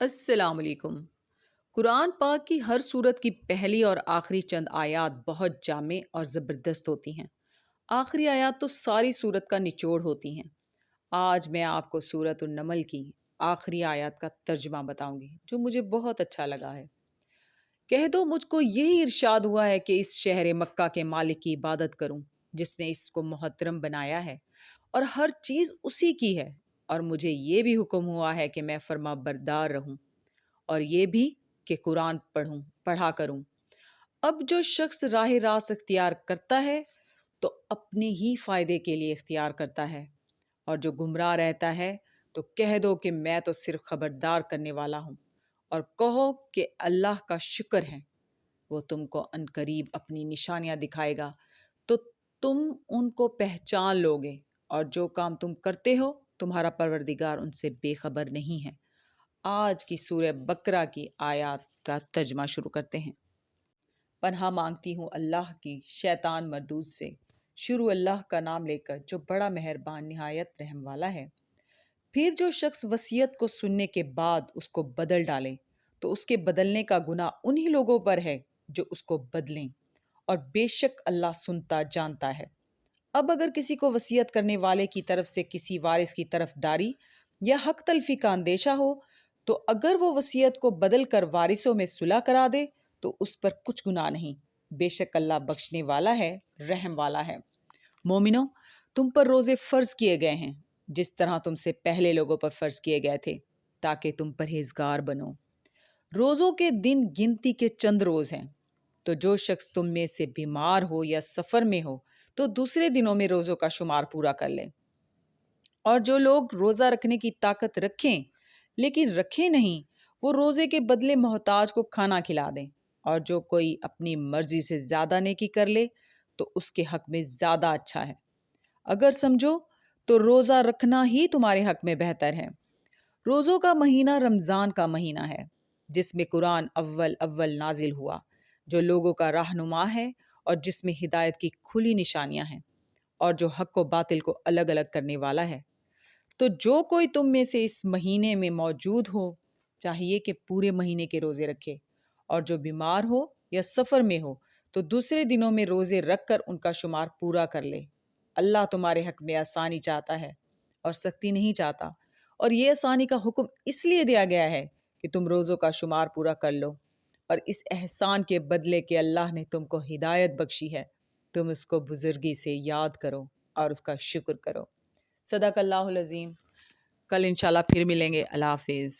السلام علیکم۔ قرآن پاک کی ہر سورت کی پہلی اور آخری چند آیات بہت جامع اور زبردست ہوتی ہیں۔ آخری آیات تو ساری سورت کا نچوڑ ہوتی ہیں۔ آج میں آپ کو سورت النمل کی آخری آیات کا ترجمہ بتاؤں گی جو مجھے بہت اچھا لگا ہے۔ کہہ دو مجھ کو یہی ارشاد ہوا ہے کہ اس شہر مکہ کے مالک کی عبادت کروں جس نے اس کو محترم بنایا ہے اور ہر چیز اسی کی ہے، اور مجھے یہ بھی حکم ہوا ہے کہ میں فرما بردار رہوں اور یہ بھی کہ قرآن پڑھا کروں۔ اب جو شخص راہ راست اختیار کرتا ہے تو اپنے ہی فائدے کے لیے اختیار کرتا ہے، اور جو گمراہ رہتا ہے تو کہہ دو کہ میں تو صرف خبردار کرنے والا ہوں، اور کہو کہ اللہ کا شکر ہے، وہ تم کو عنقریب اپنی نشانیاں دکھائے گا تو تم ان کو پہچان لوگے، اور جو کام تم کرتے ہو تمہارا پروردگار ان سے بے خبر نہیں ہے۔ آج کی سورہ بقرہ کی آیات کا ترجمہ شروع کرتے ہیں۔ پناہ مانگتی ہوں اللہ کی شیطان مردود سے۔ شروع اللہ کا نام لے کر جو بڑا مہربان نہایت رحم والا ہے۔ پھر جو شخص وصیت کو سننے کے بعد اس کو بدل ڈالے تو اس کے بدلنے کا گناہ انہی لوگوں پر ہے جو اس کو بدلیں، اور بے شک اللہ سنتا جانتا ہے۔ اب اگر کسی کو وصیت کرنے والے کی طرف سے کسی وارث کی طرف داری یا حق تلفی کا اندیشہ ہو تو اگر وہ وصیت کو بدل کر وارثوں میں صلح کرا دے تو اس پر کچھ گناہ نہیں، بے شک اللہ بخشنے والا ہے، رحم والا ہے۔ مومنو، تم پر روزے فرض کیے گئے ہیں جس طرح تم سے پہلے لوگوں پر فرض کیے گئے تھے تاکہ تم پرہیزگار بنو۔ روزوں کے دن گنتی کے چند روز ہیں، تو جو شخص تم میں سے بیمار ہو یا سفر میں ہو تو دوسرے دنوں میں روزوں کا شمار پورا کر لیں۔ اور جو لوگ روزہ رکھنے کی طاقت رکھیں لیکن رکھیں نہیں، وہ روزے کے بدلے محتاج کو کھانا کھلا دیں، اور جو کوئی اپنی مرضی سے زیادہ نیکی کر لے تو اس کے حق میں زیادہ اچھا ہے۔ اگر سمجھو تو روزہ رکھنا ہی تمہارے حق میں بہتر ہے۔ روزوں کا مہینہ رمضان کا مہینہ ہے جس میں قرآن اول اول نازل ہوا، جو لوگوں کا رہنما ہے اور جس میں ہدایت کی کھلی نشانیاں ہیں، اور جو حق و باطل کو الگ الگ کرنے والا ہے۔ تو جو کوئی تم میں سے اس مہینے میں موجود ہو چاہیے کہ پورے مہینے کے روزے رکھے، اور جو بیمار ہو یا سفر میں ہو تو دوسرے دنوں میں روزے رکھ کر ان کا شمار پورا کر لے۔ اللہ تمہارے حق میں آسانی چاہتا ہے اور سختی نہیں چاہتا، اور یہ آسانی کا حکم اس لیے دیا گیا ہے کہ تم روزوں کا شمار پورا کر لو، اور اس احسان کے بدلے کہ اللہ نے تم کو ہدایت بخشی ہے تم اس کو بزرگی سے یاد کرو اور اس کا شکر کرو۔ صدق اللہ العظیم۔ کل انشاءاللہ پھر ملیں گے۔ اللہ حافظ۔